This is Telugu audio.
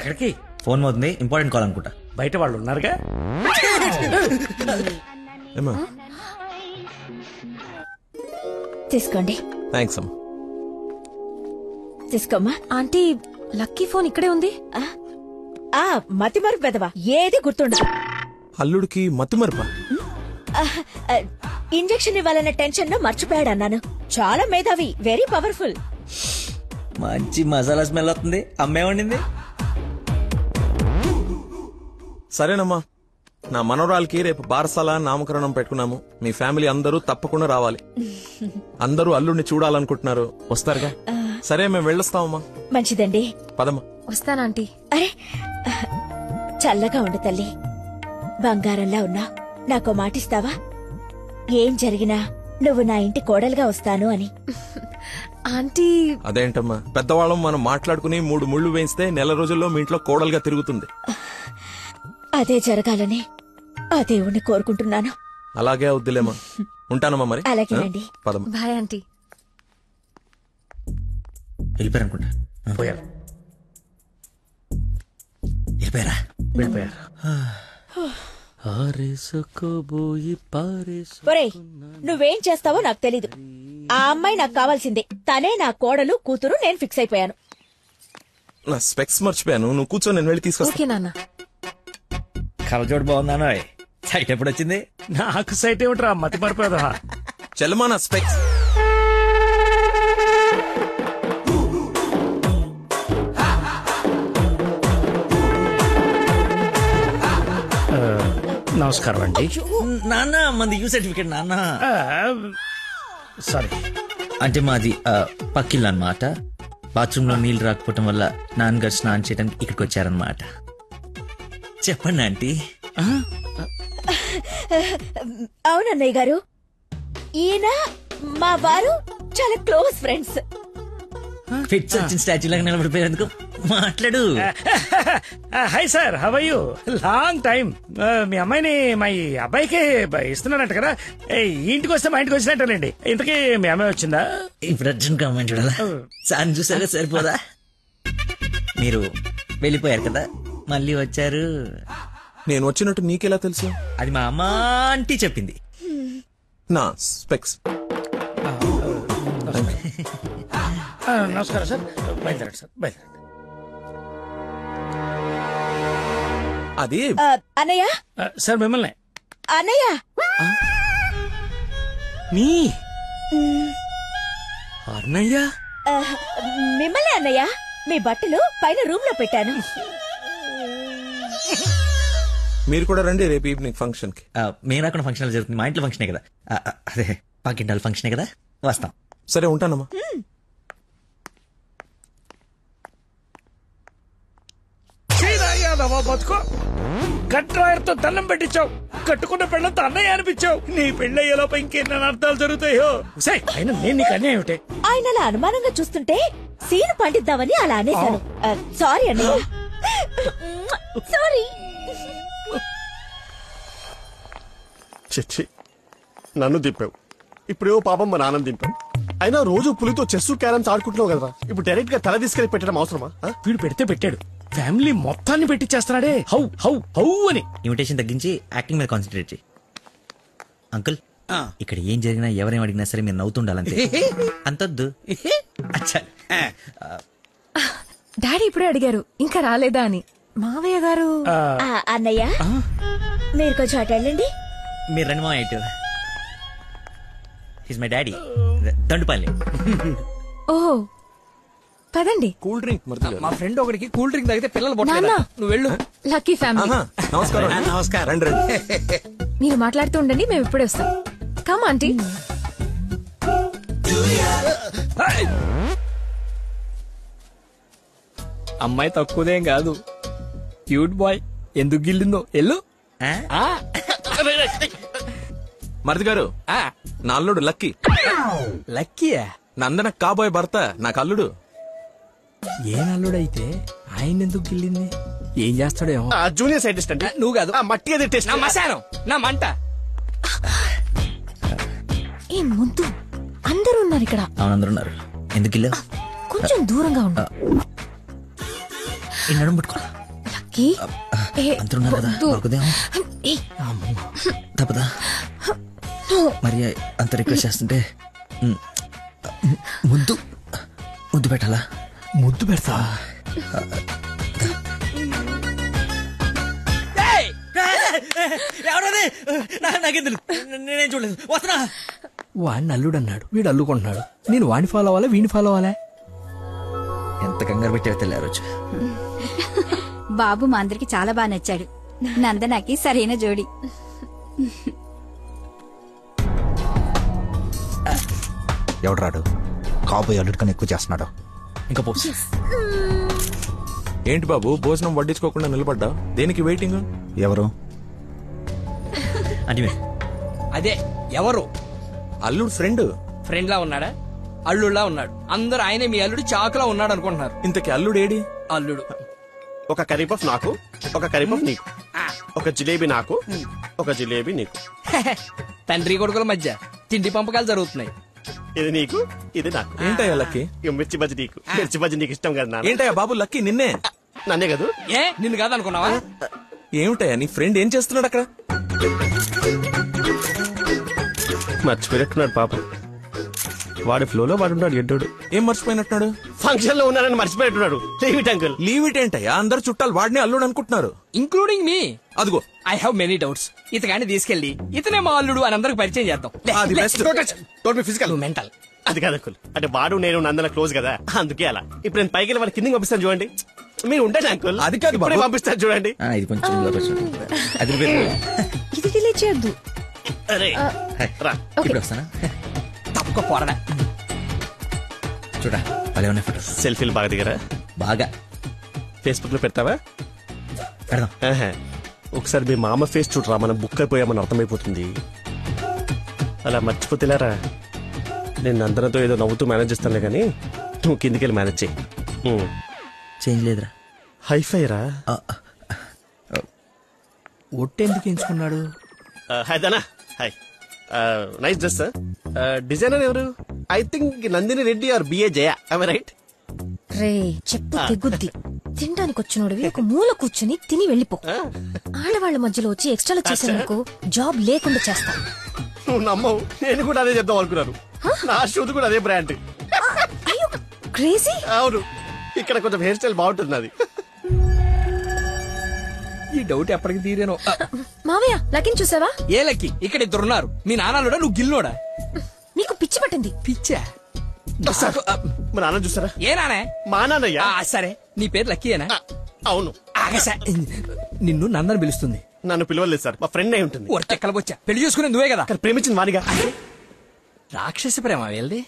ఎక్కడికి? ఫోన్ అవుతుంది, ఇంపార్టెంట్ కాల్ అనుకుంటా. బయట వాళ్ళు ఉన్నారుగా. తీసుకోండి. థ్యాంక్స్ అమ్మా. తీసుకోమ్మా. ఆంటీ లక్కీ ఫోన్ ఇక్కడే ఉంది. మతిమరుపు పెదవా, ఏది గుర్తుండదు. అల్లుడికి మతిమరుపా? ఇంజెక్షన్ ఇవ్వాలన్న టెన్షన్ లో మర్చిపోయాడు అన్నాను. చాలా మేధావి, వెరీ పవర్ఫుల్. మంచి మసాలా స్మెల్ వస్తుంది. అమ్మే వండింది. సరేనమ్మా, నా మనవరాలకి రేపు బారసాల నామకరణం పెట్టుకున్నాము. మీ ఫ్యామిలీ అందరూ తప్పకుండా రావాలి. అందరూ అల్లుడిని చూడాలనుకుంటున్నారు, వస్తారుగా? సరే, మేము వెళ్ళొస్తామమ్మా. మంచిదండి, పదమ్మా. వస్తానంటీ. అరే, చల్లగా ఉండు తల్లి, బంగారంలా ఉన్నా. నాకో మాటిస్తావా? ఏం జరిగినా నువ్వు నా ఇంటి కోడలుగా వస్తాను అని. ఆంటీ. అదేంటమ్మా, పెద్దవాళ్ళం మనం మాట్లాడుకుని 3 ముళ్ళు వేయిస్తే నెల రోజుల్లో మీ ఇంట్లో కోడలుగా తిరుగుతుంది. అదే జరగాలని ఆ దేవుణ్ణి కోరుకుంటున్నాను. అలాగే అవుద్దిలేమా. ఉంటానమ్మా మరి. అలాగేనండి. పదమ్మా. Bye aunty. వెళ్ళిపోయారనుకుంటా. పోయారు. వెళ్ళిపోయారా? వెళ్ళిపోయారు. ఒరేయ్, నువ్వేం చేస్తావో నాకు తెలీదు. ఆ అమ్మాయి నాకు కావాల్సిందే. తనే నా కోడలు, కూతురు. నేను ఫిక్స్ అయిపోయాను. నా స్పెక్స్ మర్చిపోయాను. నువ్వు కూర్చో, నేను వెళ్ళి తీసుకొస్తా. ఓకే నాన్న. కలజోడు బాగుందానో. సైట్ ఎప్పుడు వచ్చింది? నాకు సైట్ ఏమిట్రా, మతి మరిపోదా. చెల్లమా నా స్పెక్స్. నమస్కారం అండి. నాన్న, మంది యూ సర్టిఫికేట్ నాన్న. సారీ అంటే మాది పక్కిల్లు అన్నమాట. బాత్రూమ్ లో నీళ్లు రాకపోవటం వల్ల నాన్నగారు స్నానం చేయడానికి ఇక్కడికి వచ్చారనమాట. చెప్పండి ఆంటీ. అవునన్నయ్య గారు, ఈయన మా వారు చాలా క్లోజ్ ఫ్రెండ్స్. ఫిట్స్ వచ్చిన స్టాచ్యూ లాగా నిలబడిపోయేందుకు మాట్లాడు. Hi sir, how are you? Long time. మీ అమ్మాయిని మా అబ్బాయికి ఇస్తున్నారంట కదా. ఇంటికి వస్తే మా ఇంటికి వచ్చినట్టేనండి. ఇంతకీ మీ అమ్మాయి వచ్చిందా? ఇప్పుడు అర్జున్ అమ్మాయిని చూడాలా? సార్ చూసారా, సరిపోదా? మీరు వెళ్ళిపోయారు కదా, మళ్ళీ వచ్చారు. నేను వచ్చినట్టు నీకెలా తెలుసు? అది మా అమ్మ ఆంటీ చెప్పింది. నా స్పెక్స్. నమస్కారం సార్, బయలుదేరండి సార్, బయలుదేరండి. అది అన్నయ్య. సార్ మిమ్మల్ని. అన్నయ్య. మీ అన్నయ్య? మిమ్మల్ని అన్నయ్య. మీ బట్టలు పైన రూమ్ లో పెట్టాను. మీరు కూడా రండి రేపు ఈవినింగ్ ఫంక్షన్ కి. మేము రాకుండా ఫంక్షన్ జరుగుతుంది. మా ఇంట్లో ఫంక్షనే కదా. అదే పాకింటాల ఫంక్షనే కదా, వస్తాం. సరే, ఉంటానమ్మా. బతుకో, కట్రాయర్తో దండం పెట్టించావు, కట్టుకున్న పెళ్లంతో అన్నయ్య అనిపించావు. నీ పెళ్ళయ్యేలోపు ఇంకెన్ని అర్థాలు జరుగుతాయో. అయినా నేను నీకు అన్యాయం ఏమిటి? ఆయన అలా అనుమానంగా చూస్తుంటే సీన్ పండిద్దామని అలా అనేశాను. సారీ అన్నయ్య, సారీ. చిచ్చి, నన్ను దింపావు. ఇప్పుడేవో పాపం మా నాన్న దింపావు. అయినా రోజు పులితో చెస్ క్యారమ్స్ ఆడుకుంటున్నావు కదరా. ఇప్పుడు డైరెక్ట్ గా తల తీసుకెళ్లి పెట్టడం అవసరమా? వీడు పెడితే పెట్టాడు, ఫ్యామిలీ మొత్తాన్ని పెట్టిచ్చేస్తున్నాడే. హౌ హౌ హౌ అని. ఇన్విటేషన్ తగ్గించి యాక్టింగ్ మీద కాన్సన్ట్రేట్ చేయి. అంకుల్, ఇక్కడ ఏం జరిగినా ఎవరేం అడిగినా సరే మీరు నవ్వుతుండాలంతే. అంతొద్దు. డాడీ ఇప్పుడే అడిగారు ఇంకా రాలేదా అని. మావయ్య గారు. అన్నయ్య, మీరు కొంచెం అటు వెళ్ళండి. మీరు రండి మా ఇటు. హిస్ మై డాడీ, దండుపాలి. ఓ పదండి. Cool drink. మా ఫ్రెండ్ ఒకడికి కూల్ డ్రింక్ తాగితే పిల్లలు నువ్వు వెళ్ళు. Lucky family. నమస్కారం. నమస్కారం. రండి రండి. మీరు మాట్లాడుతూ ఉండండి, మేము ఇప్పుడే వస్తాం. Come aunty. అమ్మాయి తక్కువదేం కాదు, క్యూట్ బాయ్. ఎందుకు గిల్లిందో ఎల్లు. మరిది గారు, నా అల్లుడు లక్కీ. లక్కీయా? నందన కాబోయే భర్త నాకు అల్లుడు. ఏ నల్లుడైతే ఆయన ఎందుకు గిల్లింది? ఏం చేస్తాడేమో. జూనియర్ సైంటిస్ట్ అంటే నువ్వు కాదు, మట్టి అది టెస్ట్. నా మశానం, నా మంట. ఏ ముద్దు, అందరూ ఉన్నారు ఇక్కడ. అవునందరూ ఉన్నారు. ఎందుకు కొంచెం దూరంగా ఉండు. నడుము పట్టుకో. లక్కీ అందరూ ఉన్నారు కదా దొరకదేమో. తప్పదా మరి అంత రిక్వెస్ట్ చేస్తుంటే ముద్దు ముద్దు పెట్టాలా? ముద్దు పెడతా. నాకేం తెలుసు, నేనేం చూడలేదు. వస్తున్నా. వాడిని అల్లుడు అన్నాడు, వీడు అల్లుకుంటున్నాడు. నేను వాడిని ఫాలో అవ్వాలా వీడిని ఫాలో అవ్వాలా? ఎంత కంగారు పెట్టావు తెల్ల రోజు. బాబు మా అందరికి చాలా బాగా నచ్చాడు. నందనకి సరైన జోడి. ఎవడు కాబోయే అల్లుడు కన్నా ఎక్కువ చేస్తున్నాడు. ఇంకా పోసి ఏంటి బాబు భోజనం వడ్డించుకోకుండా నిలబడ్డా? దేనికి వెయిటింగ్? ఎవరు? అంటే అదే ఎవరు? అల్లుడు ఫ్రెండ్. ఫ్రెండ్ లా ఉన్నాడా? అల్లుడులా ఉన్నాడు. అందరూ ఆయనే మీ అల్లుడు చాకులా ఉన్నాడు అనుకుంటున్నారు. ఇంతకి అల్లుడు ఏడి? అల్లుడు ఒక కర్రీ పఫ్ నాకు, ఒక కర్రీ పఫ్ నీకు, ఒక జిలేబీ నాకు, ఒక జిలేబీ నీకు. తండ్రి కొడుకుల మధ్య తిండి పంపకాలు జరుగుతున్నాయి. ఇది నీకు, ఇది నాకు. ఏంటయ్యా లక్కీ? ఇక మిర్చి బజ్జి నీకు, మిర్చి బజ్జి నీకు ఇష్టం కదా నాన్న. ఏంటయ్యా బాబు లక్కీ నిన్నే? నన్నే కదా. ఏ నిన్ను కాదనుకున్నావా? ఏమిటయ్యా నీ ఫ్రెండ్ ఏం చేస్తున్నాడు అక్కడ? మర్చిపోయినట్టున్నాడు పాపం. వాడి ఫ్లోలో వాడు ఉన్నాడు ఎడ్డోడు. ఏం మర్చిపోయినట్టున్నాడు? ఫంక్షన్ లో ఉన్నానని మర్చిపోయినట్టున్నాడు. Leave it uncle. Leave it ఏంటయ్యా? అందరు చుట్టాలు వాడిని అల్లుడు అనుకుంటున్నారు. ఇంక్లూడింగ్ మీ. అదిగో ఐ హావ్ మెనీ డౌట్స్. ఇతగాని తీసుకెళ్లి ఇతనే మా అల్లుడు అని అందరికి పరిచయం చేద్దాం. అది best. Physical mental. అది కాదు అంకుల్. అంటే వాడు నేను నందన క్లోజ్ కదా, అందుకే అలా. ఇప్పుడు నేను పైకి వెళ్ళి వాడి కిందకి పంపిస్తాను చూడండి. మీరు ఉండండి అంకుల్. అది కాదు బాబు. ఇప్పుడే పంపిస్తాను చూడండి. ఇది కొంచెం అది ఇది డిలీట్ చేయొద్దు. అరే రా. ఇప్పుడు వస్తానా? తప్పక పోరడా. చూడా భలే ఉన్నాయి ఫోటోస్. సెల్ఫీలు బాగా దిగరా? బాగా ఫేస్బుక్ లో పెడతావా? పెడదాం. ఆహా. ఒకసారి మీ మామ ఫేస్ చూడరా, మనం బుక్ అయిపోయామని అర్థమైపోతుంది. అలా మర్చిపోతేలారా. నేను నందనతో ఏదో నవ్వుతూ మేనేజ్ చేస్తానులే కానీ నువ్వు కిందికి వెళ్ళి మేనేజ్ చేయి. చేంజ్ లేదురా. హైఫై రా. ఒట్టెందుకు ఎంచుకున్నాడు? Hi Dana. Hi. Nice dress sir. Designer ఎవరు? I think Nandini Reddy or B A Jaya. I right? రే చెప్పు తెగుద్ది. తినడానికి వచ్చినోడివి ఒక మూల కూర్చుని తిని వెళ్ళిపో. ఆడవాళ్ల మధ్యలో వచ్చి ఎక్స్ట్రాలు చేసేందుకు జాబ్ లేకుండా చేస్తా. నువ్వు నమ్మవు, నేను కూడా అదే చెప్దాం అనుకున్నాను. నా షూట్ కూడా అదే బ్రాండ్. అయ్యో క్రేజీ. అవును, ఇక్కడ కొంచెం హెయిర్ స్టైల్ బాగుంటుంది అది. ఈ డౌట్ ఎప్పటికి తీరేనో. మావయ్య లకిన్ చూసావా? ఏ లక్కి? ఇక్కడ ఇద్దరున్నారు. మీ నాన్నలోడా నువ్వు గిల్లోడా? నీకు పిచ్చి పట్టింది. పిచ్చా? మా నాన్న చూసారా? ఏ నానే? మా నాన్నయ్యా. సరే నీ పేరు లక్కీయేనా? అవును. ఆగసా నిన్ను నందని పిలుస్తుంది. నన్ను పిలవలేదు సార్, మా ఫ్రెండ్ అయి ఉంటుంది. ఒట్టెక్కల బొచ్చా. పెళ్లి చేసుకునే నువ్వే కదా. ప్రేమించింది వానిగా. రాక్షస ప్రేమ వెళ్ళి